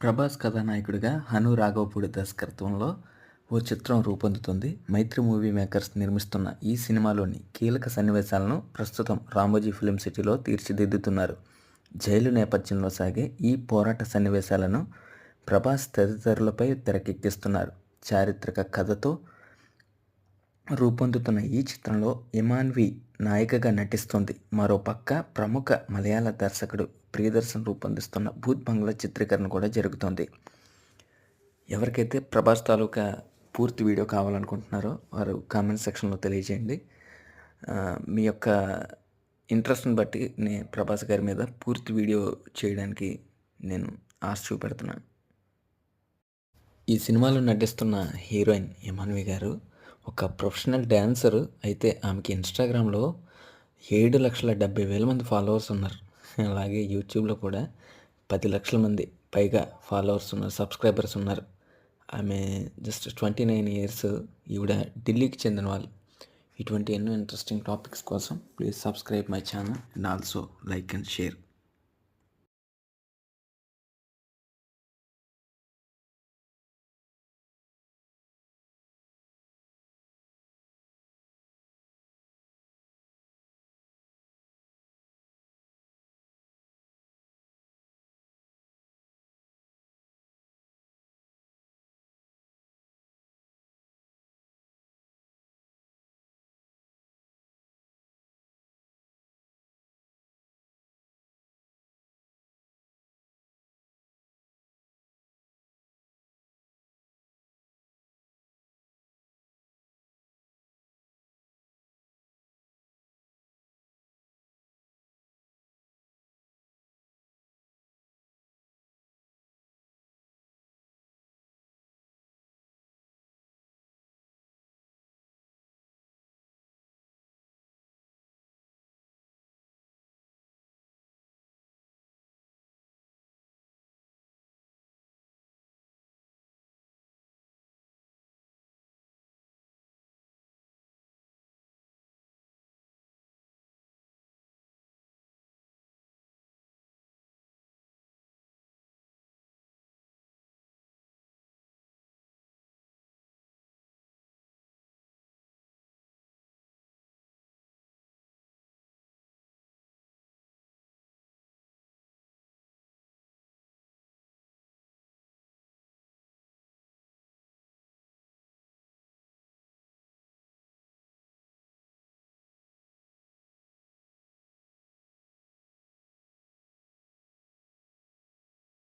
ప్రభాస్ కథానాయకుడిగా హను రాఘవపూడి దర్శకత్వంలో ఓ చిత్రం రూపొందుతుంది. మైత్రి మూవీ మేకర్స్ నిర్మిస్తున్న ఈ సినిమాలోని కీలక సన్నివేశాలను ప్రస్తుతం రామోజీ ఫిలిం సిటీలో తీర్చిదిద్దుతున్నారు. జైలు నేపథ్యంలో సాగే ఈ పోరాట సన్నివేశాలను ప్రభాస్ తదితరులపై తెరకెక్కిస్తున్నారు. చారిత్రక కథతో రూపొందుతున్న ఈ చిత్రంలో ఇమాన్వి నాయికగా నటిస్తుంది. మరోపక్క ప్రముఖ మలయాళ దర్శకుడు ప్రియదర్శన్ రూపొందిస్తున్న భూత్ బంగ్లా చిత్రీకరణ కూడా జరుగుతోంది. ఎవరికైతే ప్రభాస్ తాలూకా పూర్తి వీడియో కావాలనుకుంటున్నారో వారు కామెంట్ సెక్షన్లో తెలియజేయండి. మీ యొక్క ఇంట్రెస్ట్ని బట్టి నేను ప్రభాస్ గారి మీద పూర్తి వీడియో చేయడానికి నేను ఆశ చూపెడుతున్నాను. ఈ సినిమాలో నటిస్తున్న హీరోయిన్ ఇమాన్వి గారు ఒక ప్రొఫెషనల్ డ్యాన్సర్. అయితే ఆమెకి ఇన్స్టాగ్రామ్లో 7,70,000 మంది ఫాలోవర్స్ ఉన్నారు. అలాగే యూట్యూబ్లో కూడా 10 లక్షల మంది పైగా ఫాలోవర్స్ ఉన్నారు, సబ్స్క్రైబర్స్ ఉన్నారు. ఆమె జస్ట్ 29 ఇయర్స్. ఈవిడ ఢిల్లీకి చెందిన వాళ్ళు. ఇటువంటి ఎన్నో ఇంట్రెస్టింగ్ టాపిక్స్ కోసం please subscribe my channel and also like and share.